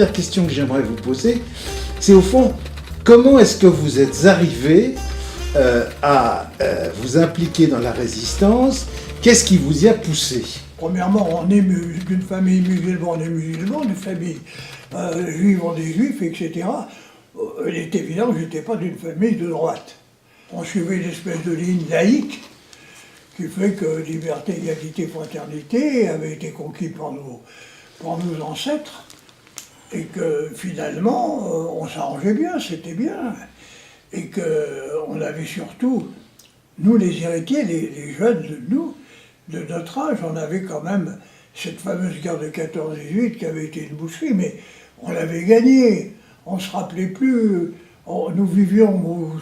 première question que j'aimerais vous poser, c'est au fond, comment est-ce que vous êtes arrivé à vous impliquer dans la résistance? Qu'est-ce qui vous y a poussé? Premièrement, on est d'une famille musulmane, on est musulman, d'une famille juive, on est juif, etc. Il est évident que je n'étais pas d'une famille de droite. On suivait une espèce de ligne laïque qui fait que liberté, égalité, fraternité avait été conquis par nos ancêtres et que finalement, on s'arrangeait bien, c'était bien. Et qu'on avait surtout, nous les héritiers, les jeunes de notre âge, on avait quand même cette fameuse guerre de 14-18 qui avait été une boucherie, mais on l'avait gagnée. On ne se rappelait plus. Nous vivions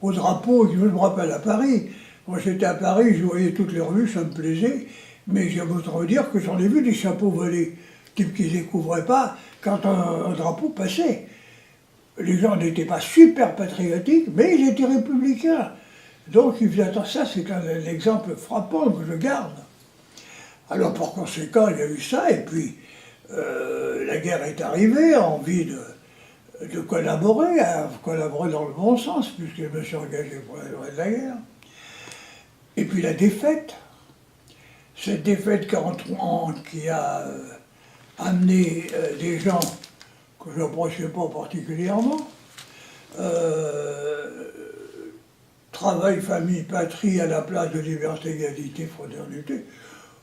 au drapeau, je me rappelle à Paris. Moi j'étais à Paris, je voyais toutes les revues, ça me plaisait, mais j'ai autant dire que j'en ai vu des chapeaux volés, types qui ne découvraient pas quand un drapeau passait. Les gens n'étaient pas super patriotiques, mais ils étaient républicains. Donc ils faisaient ça, c'est l'exemple frappant que je garde. Alors par conséquent, il y a eu ça, et puis la guerre est arrivée, envie de collaborer dans le bon sens, puisque je me suis engagé pour la durée de la guerre. Et puis la défaite, cette défaite qui a amené des gens que je n'approchais pas particulièrement, travail, famille, patrie à la place de liberté, égalité, fraternité,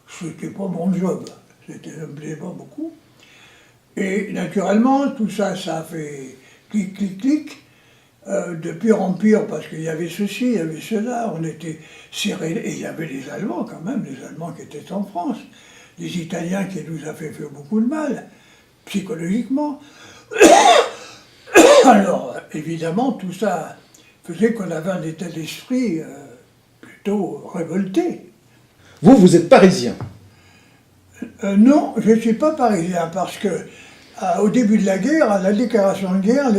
c'était pas mon job, ça ne me plaisait pas beaucoup. Et naturellement, tout ça, ça a fait clic, clic, clic, de pire en pire, parce qu'il y avait ceci, il y avait cela, on était serrés, et il y avait les Allemands quand même, les Allemands qui étaient en France, les Italiens qui nous ont fait beaucoup de mal, psychologiquement. Alors, évidemment, tout ça faisait qu'on avait un état d'esprit plutôt révolté. Vous êtes parisien? Non, je ne suis pas parisien, parce que au début de la guerre, à la déclaration de guerre,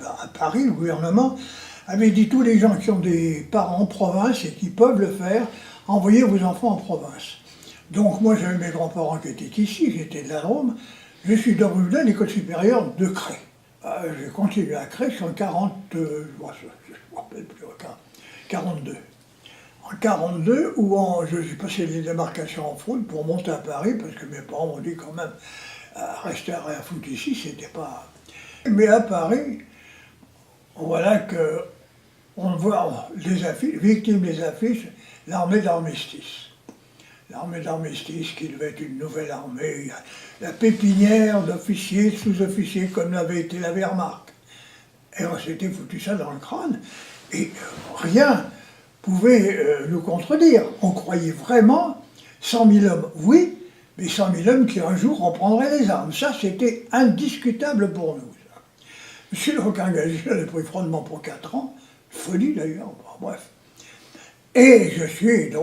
à Paris, le gouvernement avait dit tous les gens qui ont des parents en province et qui peuvent le faire, envoyez vos enfants en province. Donc moi j'avais mes grands-parents qui étaient ici, j'étais de la Drôme, je suis revenu à l'école supérieure de Cré. J'ai continué à Cré jusqu'en 42. En 42, où je suis passé les démarcations en foot pour monter à Paris, parce que mes parents m'ont dit quand même, rester à rien foutre ici, c'était pas... Mais à Paris, voilà que on voit les affiches, victimes des affiches, l'armée d'armistice. L'armée d'armistice qui devait être une nouvelle armée, la pépinière d'officiers, sous-officiers, comme l'avait été la Wehrmacht. Et on s'était foutu ça dans le crâne, et rien pouvait nous contredire. On croyait vraiment 100 000 hommes, oui, mais 100 000 hommes qui un jour reprendraient les armes. Ça, c'était indiscutable pour nous. Ça. Je suis donc engagé, je l'ai pris froidement pour 4 ans, folie d'ailleurs, bon, bref. Et je suis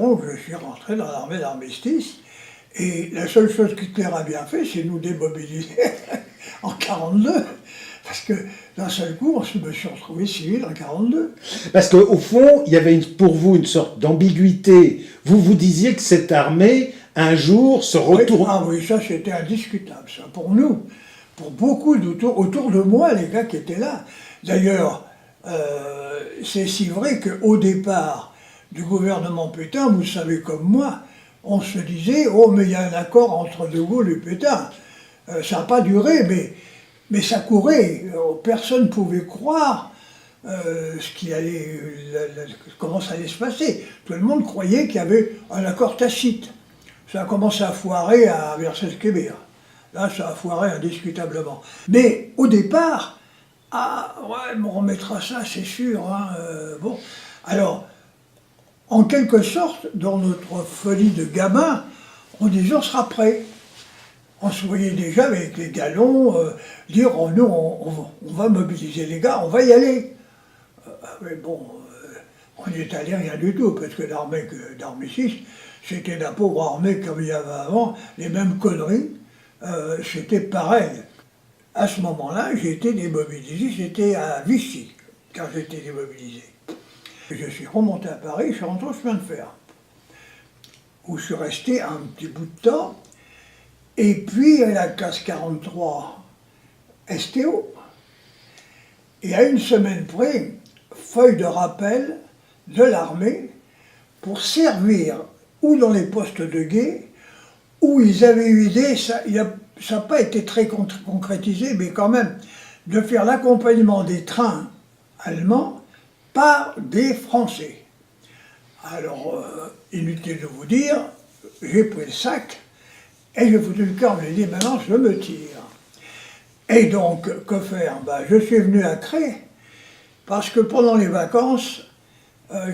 rentré dans l'armée d'armistice, et la seule chose qu'Hitler a bien fait, c'est nous démobiliser en 42, parce que d'un seul coup, je me suis retrouvé civil en 42. Parce qu'au fond, il y avait pour vous une sorte d'ambiguïté. Vous vous disiez que cette armée, un jour, se retourne... Ah oui, ça c'était indiscutable, ça, pour nous. Pour beaucoup autour de moi, les gars qui étaient là. D'ailleurs, c'est si vrai qu'au départ du gouvernement Pétain, vous savez comme moi, on se disait « Oh, mais il y a un accord entre De Gaulle et Pétain ». Ça n'a pas duré, mais ça courait. Personne ne pouvait croire comment ça allait se passer. Tout le monde croyait qu'il y avait un accord tacite. Ça a commencé à foirer à Versailles-Québec. Là, ça a foiré indiscutablement. Mais au départ, ouais, on remettra ça, c'est sûr. Hein, bon, alors, en quelque sorte, dans notre folie de gamin, on disait on sera prêt. On se voyait déjà avec les galons dire oh, nous, on va mobiliser les gars, on va y aller. Mais bon, on n'y est allé rien du tout, parce que l'armée d'armistice, c'était la pauvre armée comme il y avait avant, les mêmes conneries, c'était pareil. À ce moment-là, j'ai été démobilisé, j'étais à Vichy, quand j'étais démobilisé. Je suis remonté à Paris, je suis rentré au chemin de fer, où je suis resté un petit bout de temps, et puis à la classe 43, STO. Et à une semaine près, feuille de rappel de l'armée pour servir ou dans les postes de guet, où ils avaient eu idée, ça n'a pas été très concrétisé, mais quand même, de faire l'accompagnement des trains allemands par des Français. Alors, inutile de vous dire, j'ai pris le sac et j'ai foutu le camp, j'ai dit maintenant je me tire. Et donc, que faire? Je suis venu à Cré, parce que pendant les vacances,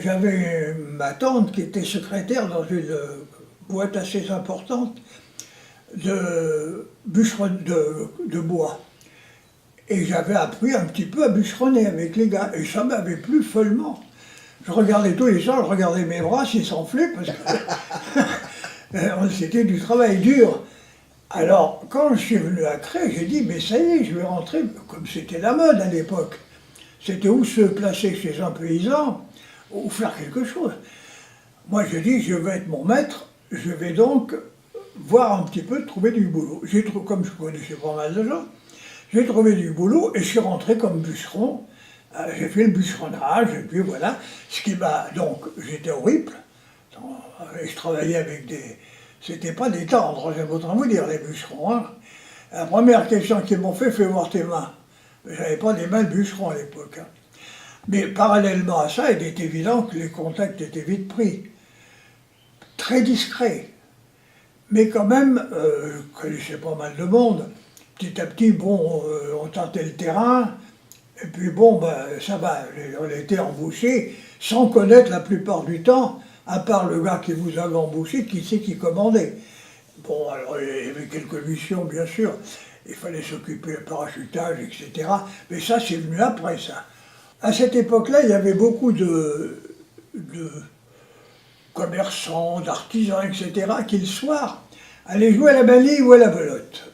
j'avais ma tante qui était secrétaire dans une boîte assez importante de bois. Et j'avais appris un petit peu à bûcheronner avec les gars, et ça m'avait plu follement. Je regardais tous les soirs, je regardais mes bras s'ils s'enflaient, parce que c'était du travail dur. Alors, quand je suis venu à Cré, j'ai dit, mais ça y est, je vais rentrer, comme c'était la mode à l'époque. C'était où se placer chez un paysan, ou faire quelque chose. Moi, j'ai dit, je vais être mon maître, je vais donc voir un petit peu, trouver du boulot. Comme je connaissais pas mal de gens, j'ai trouvé du boulot et je suis rentré comme bûcheron. J'ai fait le bûcheronnage, et puis voilà. Donc, j'étais au Riple, et je travaillais avec des... C'était pas des tendres, j'aime autant vous dire, les bûcherons. Hein. La première question qu'ils m'ont fait, fais voir tes mains. J'avais pas des mains de bûcheron à l'époque. Hein. Mais parallèlement à ça, il est évident que les contacts étaient vite pris. Très discrets. Mais quand même, je connaissais pas mal de monde. Petit à petit, on tentait le terrain. Et puis ça va, on était embauchés sans connaître la plupart du temps, à part le gars qui vous avait embauché, qui c'est qui commandait. Bon, alors il y avait quelques missions, bien sûr. Il fallait s'occuper du parachutage, etc. Mais ça, c'est venu après, ça. À cette époque-là, il y avait beaucoup de commerçants, d'artisans, etc., qui le soir allaient jouer à la balie ou à la belote.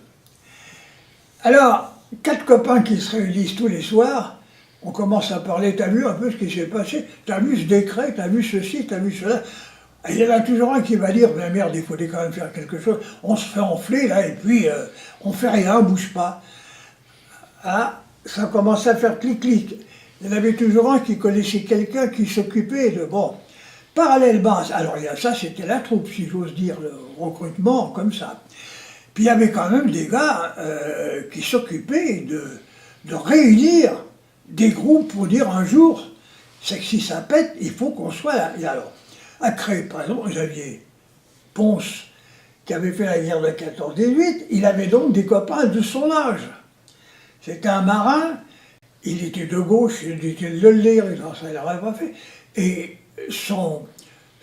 Alors, 4 copains qui se réunissent tous les soirs, on commence à parler, t'as vu un peu ce qui s'est passé, t'as vu ce décret, t'as vu ceci, t'as vu cela. Et il y en a toujours un qui va dire, mais merde, il faudrait quand même faire quelque chose, on se fait enfler là, et puis on fait rien, on bouge pas. Ah, ça commence à faire clic-clic. Il y en avait toujours un qui connaissait quelqu'un qui s'occupait de... Bon, parallèlement, alors ça c'était la troupe, si j'ose dire, le recrutement, comme ça. Puis il y avait quand même des gars qui s'occupaient de réunir des groupes pour dire un jour, c'est que si ça pète, il faut qu'on soit là. Et alors, à Cré, par exemple, vous aviez Ponce, qui avait fait la guerre de 14-18, il avait donc des copains de son âge. C'était un marin, il était de gauche, il était de le lire, ça il n'aurait pas fait. Et son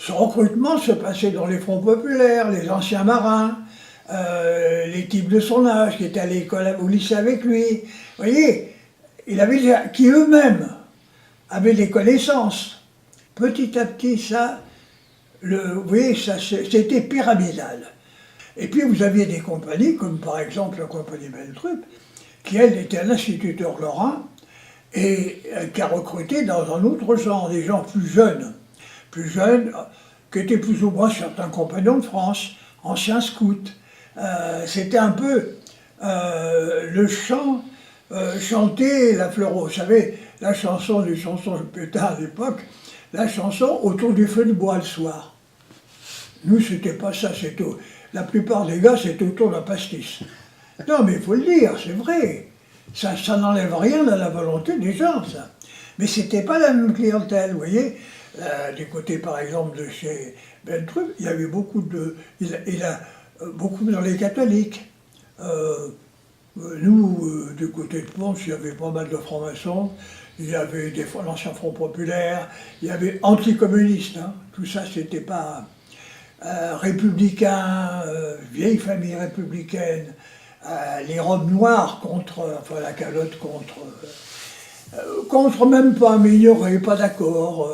recrutement se passait dans les fronts populaires, les anciens marins, les types de son âge qui étaient à l'école, au lycée avec lui. Vous voyez, qui eux-mêmes avaient des connaissances. Petit à petit, ça, vous voyez, c'était pyramidal. Et puis vous aviez des compagnies, comme par exemple la compagnie Beltrup, qui elle était un instituteur lorrain et qui a recruté dans un autre genre des gens plus jeunes, qui étaient plus ou moins certains compagnons de France, anciens scouts. C'était un peu le chant chanté la fleureau. Vous savez, la chanson du chanson pétard à l'époque, la chanson autour du feu de bois le soir. Nous, c'était pas ça, c'était la plupart des gars, c'était autour d'un pastis. Non, mais il faut le dire, c'est vrai. Ça n'enlève rien à la volonté des gens, ça. Mais c'était pas la même clientèle, vous voyez. Du côté, par exemple, de chez Beltrup, il y avait beaucoup beaucoup dans les catholiques. Nous, du côté de Ponce, il y avait pas mal de francs-maçons, il y avait l'ancien Front populaire, il y avait anticommunistes, hein. Tout ça, c'était pas républicains, vieille famille républicaine, les robes noires enfin la calotte contre même pas, mais il n'y aurait pas d'accord.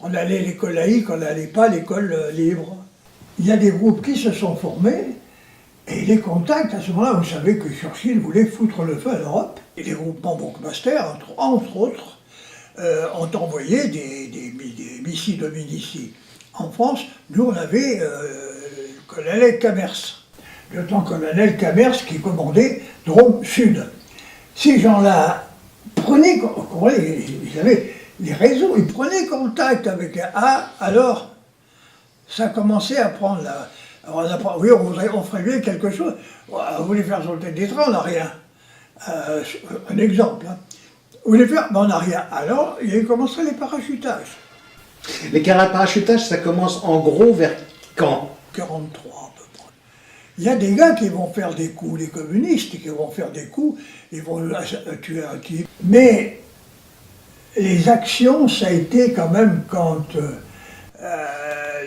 On allait à l'école laïque, on n'allait pas à l'école libre. Il y a des groupes qui se sont formés, et les contacts, à ce moment-là, vous savez que Churchill voulait foutre le feu à l'Europe, et les groupements Bunkmaster, entre autres, ont envoyé des missiles de Médicis. En France, nous, on avait le colonel Camers, le lieutenant-colonel Camers qui commandait Drôme Sud. ces gens-là prenaient, ils avaient les réseaux, ils prenaient contact avec un A, alors ça commençait à prendre la... Alors oui, on ferait bien quelque chose. On voulait faire sauter des trains, on n'a rien. Un exemple. Hein. On voulait faire, mais on n'a rien. Alors, il a commencé les parachutages. Les parachutages, ça commence en gros vers quand? 43 à peu près. Il y a des gars qui vont faire des coups, les communistes, qui vont faire des coups, ils vont tuer un type. Mais les actions, ça a été quand même quand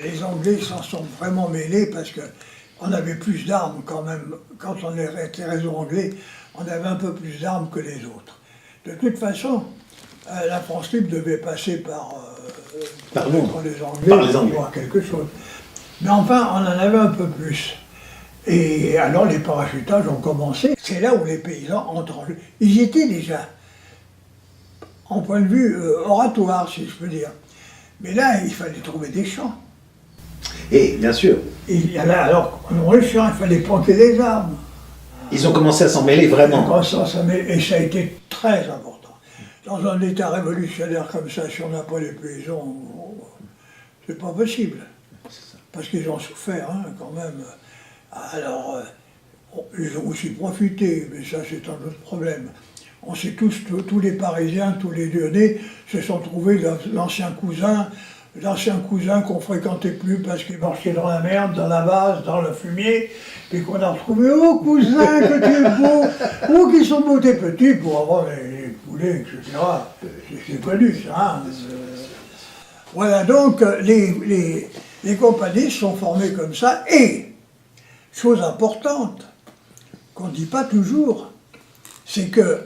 les Anglais s'en sont vraiment mêlés, parce qu'on avait plus d'armes quand même. Quand on était réseau anglais, on avait un peu plus d'armes que les autres. De toute façon, la France libre devait passer par les Anglais, pour voir quelque chose. Mais enfin, on en avait un peu plus. Et alors les parachutages ont commencé. C'est là où les paysans entrent en jeu. Ils y étaient déjà, en point de vue oratoire, si je peux dire. Mais là, il fallait trouver des champs. Et bien sûr. Alors, dans les champs, il fallait planter des arbres. Ils ont commencé à s'en mêler vraiment. Et ça a été très important. Dans un état révolutionnaire comme ça, si on n'a pas les paysans, c'est pas possible. Parce qu'ils ont souffert, hein, quand même. Alors, ils ont aussi profité, mais ça c'est un autre problème. On sait tous les Parisiens, tous les Lyonnais se sont trouvés l'ancien cousin qu'on fréquentait plus parce qu'il marchait dans la merde, dans la vase, dans le fumier, puis qu'on a retrouvé, oh cousin, que tu es beau, oh qui sont beaux tes petits pour avoir les poulets, etc. C'est connu ça. Hein. Voilà, donc les compagnies sont formées comme ça, et, chose importante, qu'on ne dit pas toujours, c'est que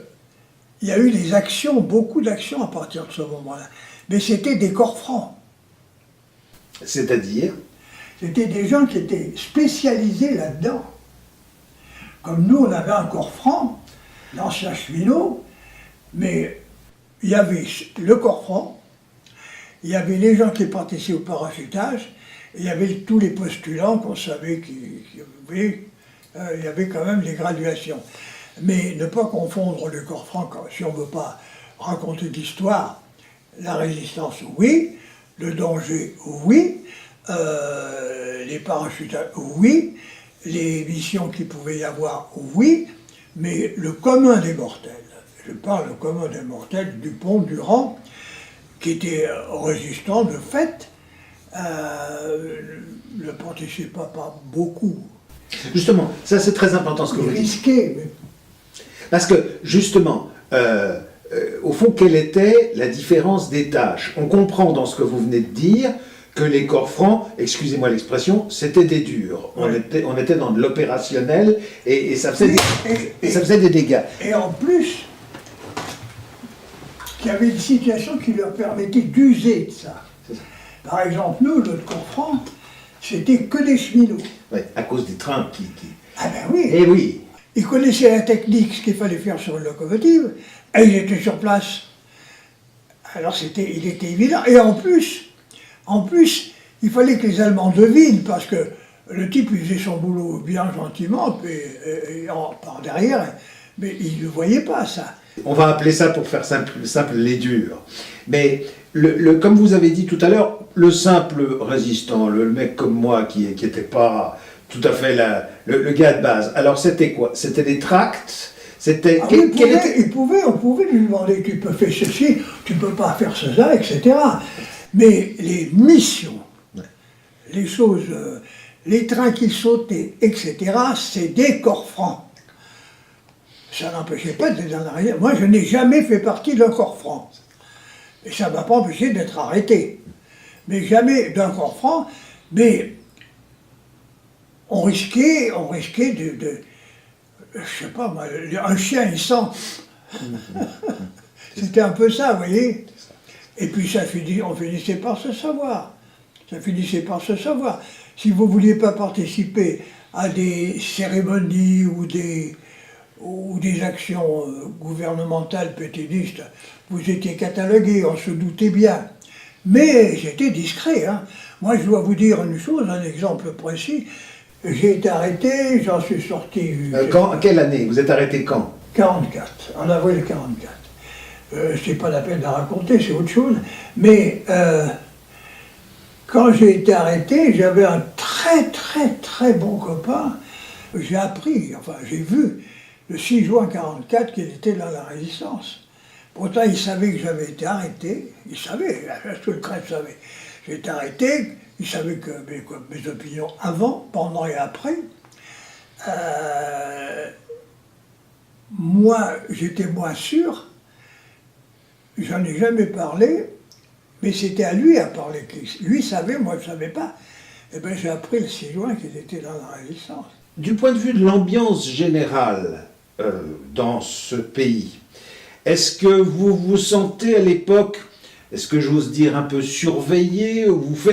il y a eu des actions, beaucoup d'actions à partir de ce moment-là. Mais c'était des corps francs. C'est-à-dire? C'était des gens qui étaient spécialisés là-dedans. Comme nous, on avait un corps franc, l'ancien cheminot, mais il y avait le corps franc, il y avait les gens qui participaient au parachutage, et il y avait tous les postulants qu'on savait il y avait quand même les graduations. Mais ne pas confondre le corps franc, si on ne veut pas raconter d'histoire, la résistance, oui, le danger, oui, les parachutages, oui, les missions qu'il pouvait y avoir, oui, mais le commun des mortels, je parle le commun des mortels, Dupont, Durand, qui était résistant de fait, ne participait pas beaucoup. Justement, ça c'est très important ce que vous dites. Risqué, mais... Parce que, justement, au fond, quelle était la différence des tâches? On comprend dans ce que vous venez de dire que les corps francs, excusez-moi l'expression, c'était des durs. Ouais. On était dans de l'opérationnel et ça faisait des dégâts. Et en plus, il y avait une situation qui leur permettait d'user de ça. Par exemple, nous, notre corps franc, c'était que des cheminots. Oui, à cause des trains qui... Ah ben oui. Eh oui. Ils connaissaient la technique, ce qu'il fallait faire sur une locomotive, et ils étaient sur place. Alors il était évident. Et en plus, il fallait que les Allemands devinent, parce que le type il faisait son boulot bien gentiment, et par derrière, mais ils ne le voyaient pas, ça. On va appeler ça, pour faire simple les durs. Mais comme vous avez dit tout à l'heure, le simple résistant, le mec comme moi qui n'était pas tout à fait le gars de base, alors c'était quoi? C'était des tracts? C'était... On pouvait lui demander, tu peux faire ceci, tu ne peux pas faire cela, etc. Mais les missions, les choses, les trains qui sautaient, etc., c'est des corps francs. Ça n'empêchait pas d'être en arrière. Moi, je n'ai jamais fait partie d'un corps franc. Et ça ne m'a pas empêché d'être arrêté. Mais jamais d'un corps franc. Mais on risquait de je sais pas, moi, un chien, il sent. C'était un peu ça, vous voyez. Et puis on finissait par se savoir. Si vous ne vouliez pas participer à des cérémonies ou des actions gouvernementales pétainistes, vous étiez catalogué, on se doutait bien. Mais j'étais discret. Hein. Moi, je dois vous dire une chose, un exemple précis. J'ai été arrêté, j'en suis sorti... Quelle année? Vous êtes arrêté quand? 44, en avril 44. C'est pas la peine de la raconter, c'est autre chose. Mais quand j'ai été arrêté, j'avais un très bon copain. J'ai appris, enfin j'ai vu, le 6 juin 44 qu'il était dans la résistance. Pourtant, il savait que j'avais été arrêté. Il savait, tout le crève savait. J'ai été arrêté, il savait que mes opinions avant, pendant et après. Moi, j'étais moins sûr. J'en ai jamais parlé, mais c'était à lui à parler. Lui savait, moi je ne savais pas. Eh bien, j'ai appris le 6 juin qu'il était dans la résistance. Du point de vue de l'ambiance générale dans ce pays, est-ce que vous vous sentez à l'époque, est-ce que j'ose dire un peu surveillé,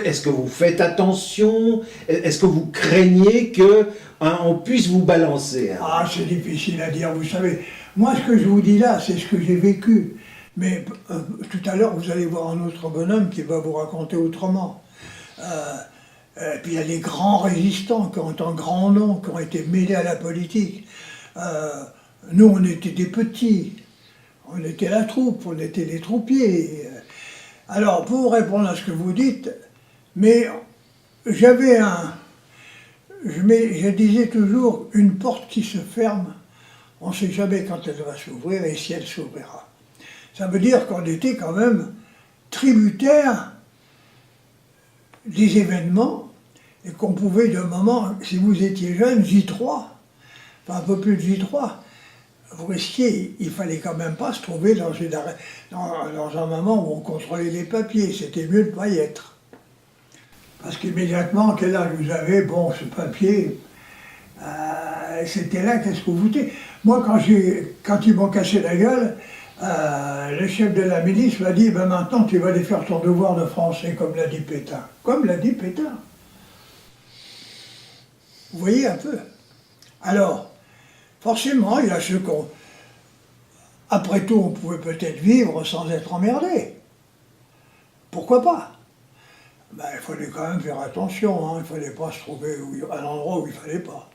est-ce que vous faites attention, est-ce que vous craignez qu'on puisse vous balancer? Ah, c'est difficile à dire, vous savez. Moi, ce que je vous dis là, c'est ce que j'ai vécu. Mais tout à l'heure, vous allez voir un autre bonhomme qui va vous raconter autrement. Puis il y a les grands résistants qui ont un grand nom, qui ont été mêlés à la politique. Nous, on était des petits. On était la troupe, on était les troupiers. Alors, pour vous répondre à ce que vous dites, mais j'avais je disais toujours, une porte qui se ferme, on ne sait jamais quand elle va s'ouvrir et si elle s'ouvrira. Ça veut dire qu'on était quand même tributaire des événements et qu'on pouvait d'un moment, si vous étiez jeune, J3, enfin un peu plus de J3, vous risquiez, il fallait quand même pas se trouver dans un moment où on contrôlait les papiers, c'était mieux de ne pas y être. Parce qu'immédiatement, quel âge vous avez, bon, ce papier, c'était là, qu'est-ce que vous foutez? Moi, quand ils m'ont cassé la gueule, le chef de la milice m'a dit, ben maintenant tu vas aller faire ton devoir de français, comme l'a dit Pétain. Comme l'a dit Pétain. Vous voyez un peu. Alors, forcément, il y a ceux qu'on... Après tout, on pouvait peut-être vivre sans être emmerdé. Pourquoi pas? Ben, il fallait quand même faire attention, hein. Il ne fallait pas se trouver à l'endroit où il ne fallait pas.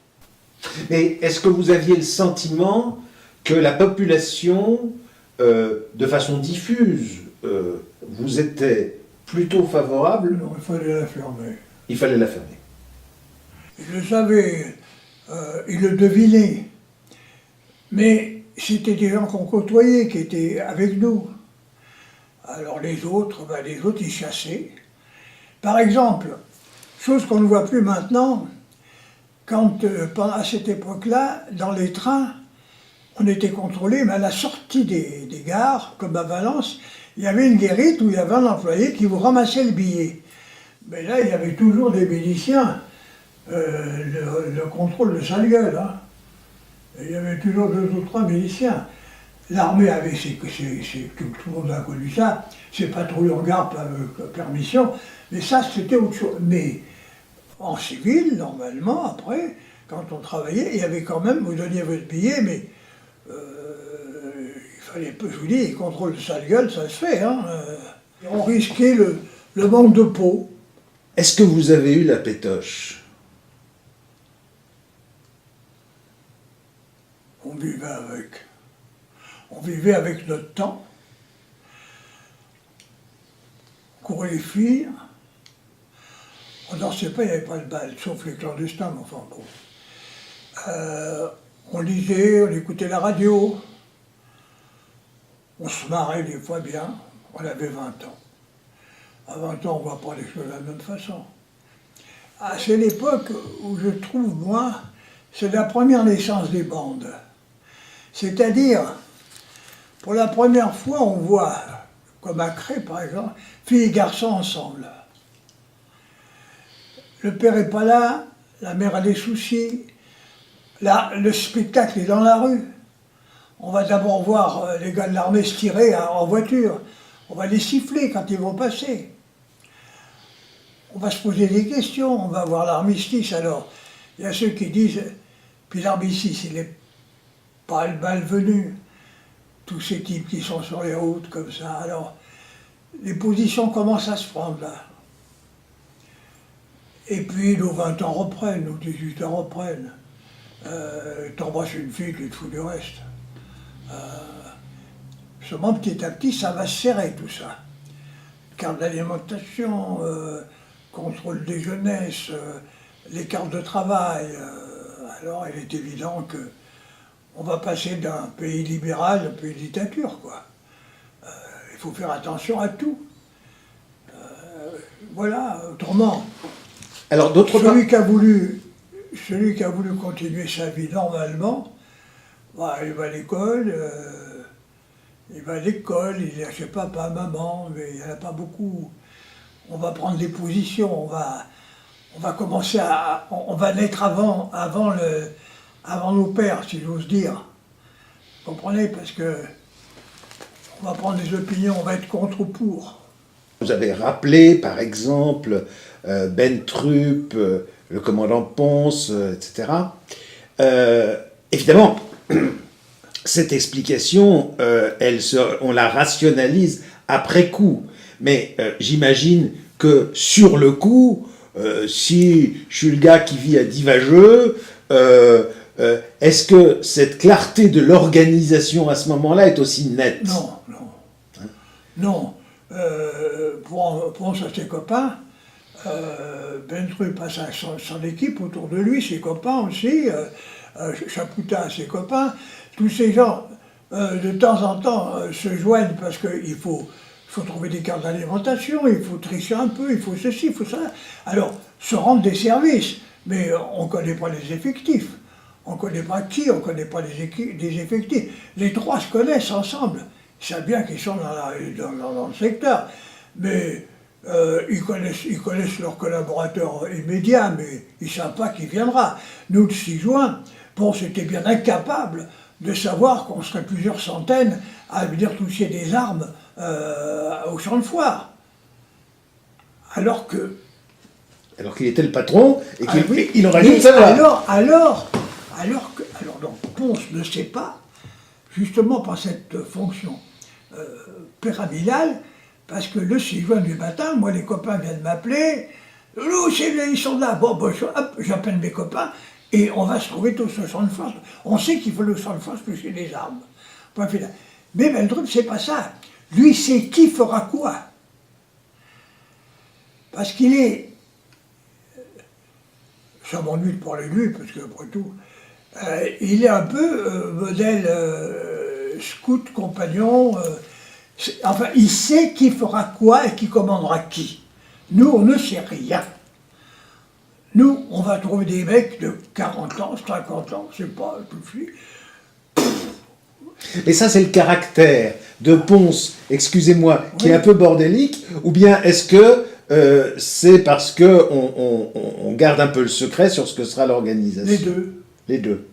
Mais est-ce que vous aviez le sentiment que la population, de façon diffuse, vous était plutôt favorable? Non, il fallait la fermer. Il fallait la fermer. Il le savait, il le devinait. Mais c'était des gens qu'on côtoyait, qui étaient avec nous. Alors les autres, ils chassaient. Par exemple, chose qu'on ne voit plus maintenant, quand à cette époque-là, dans les trains, on était contrôlé, mais à la sortie des gares, comme à Valence, il y avait une guérite où il y avait un employé qui vous ramassait le billet. Mais là, il y avait toujours des miliciens, le contrôle de sale gueule. Hein. Il y avait toujours 2 ou 3 miliciens. L'armée avait tout le monde a connu ça, ses patrouilles en gare par permission, mais ça c'était autre chose. Mais en civil, normalement, après, quand on travaillait, il y avait quand même, vous donniez votre billet, mais il fallait, je vous dis, les contrôles de sale gueule, ça se fait. Hein, on risquait le manque de peau. Est-ce que vous avez eu la pétoche? On vivait avec. On vivait avec notre temps. On courait les filles. On dansait pas, il n'y avait pas de bal, sauf les clandestins, mais enfin bon. On lisait, on écoutait la radio. On se marrait des fois bien. On avait 20 ans. À 20 ans, on ne voit pas les choses de la même façon. Ah, c'est l'époque où je trouve, moi, c'est la première naissance des bandes. C'est-à-dire, pour la première fois, on voit, comme à Cré par exemple, filles et garçons ensemble. Le père n'est pas là, la mère a des soucis, là, le spectacle est dans la rue. On va d'abord voir les gars de l'armée se tirer en voiture. On va les siffler quand ils vont passer. On va se poser des questions, on va voir l'armistice. Alors, il y a ceux qui disent, puis l'armistice, il n'est pas le malvenu. Tous ces types qui sont sur les routes comme ça. Alors, les positions commencent à se prendre là. Et puis nos 20 ans reprennent, nos 18 ans reprennent. T'embrasses une fille qui te fout du reste. Seulement, petit à petit, ça va se serrer, tout ça. Carte d'alimentation, contrôle des jeunesses, les cartes de travail. Alors, il est évident que on va passer d'un pays libéral à un pays dictature, quoi. Il faut faire attention à tout. Voilà, autrement. Alors, d'autre part... Celui qui a voulu continuer sa vie normalement, bah, il va à l'école, il est chez papa, maman, mais il n'y en a pas beaucoup. On va prendre des positions, on va commencer on va naître avant nos pères, si j'ose dire. Vous comprenez? Parce que on va prendre des opinions, on va être contre ou pour. Vous avez rappelé, par exemple, Bentrup, le commandant Pons, etc. Évidemment, cette explication, on la rationalise après coup. Mais j'imagine que sur le coup, si je suis le gars qui vit à Divageux, est-ce que cette clarté de l'organisation à ce moment-là est aussi nette? Non, non. Hein? Non. Pons a ses copains, Bentrup a son équipe autour de lui, ses copains aussi, Chapoutin a ses copains. Tous ces gens, de temps en temps, se joignent parce qu'il faut trouver des cartes d'alimentation, il faut tricher un peu, il faut ceci, il faut ça. Alors, se rendre des services, mais on ne connaît pas les effectifs. On ne connaît pas qui, on ne connaît pas les effectifs. Les trois se connaissent ensemble. Ils savent bien qu'ils sont dans le secteur. Mais ils connaissent leurs collaborateurs immédiats, mais ils ne savent pas qui viendra. Nous, le 6 juin, c'était bien incapable de savoir qu'on serait plusieurs centaines à venir toucher des armes au champ de foire. Alors qu'il était le patron et qu'il aurait dû le savoir. Alors donc, Pons ne sait pas, justement par cette fonction pyramidale, parce que le 6 juin du matin, moi les copains viennent m'appeler, ils sont là, bon, j'appelle mes copains, et on va se trouver tous au champ de force. On sait qu'il faut le champ de force plus que les armes. Point final. Mais Bentrup, c'est pas ça. Lui, c'est qui fera quoi. Parce qu'il est... Ça m'ennuie de parler de lui, parce qu'après tout, il est un peu modèle scout, compagnon. Enfin, il sait qui fera quoi et qui commandera qui. Nous, on ne sait rien. Nous, on va trouver des mecs de 40 ans, 50 ans, je sais pas, tout de suite. Et ça, c'est le caractère de Pons, excusez-moi, qui est un peu bordélique, ou bien est-ce que c'est parce qu'on garde un peu le secret sur ce que sera l'organisation? Les deux.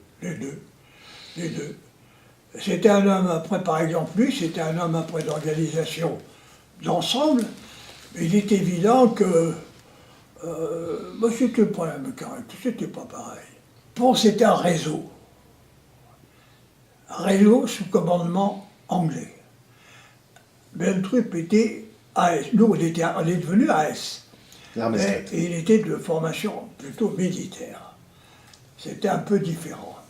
C'était un homme après, par exemple, lui, c'était un homme après d'organisation d'ensemble, mais il est évident que c'était pas la même caractère, c'était pas pareil. Pons, c'était un réseau sous commandement anglais. Bentrup était AS, nous on est devenu AS, et il était de formation plutôt militaire. C'était un peu différent.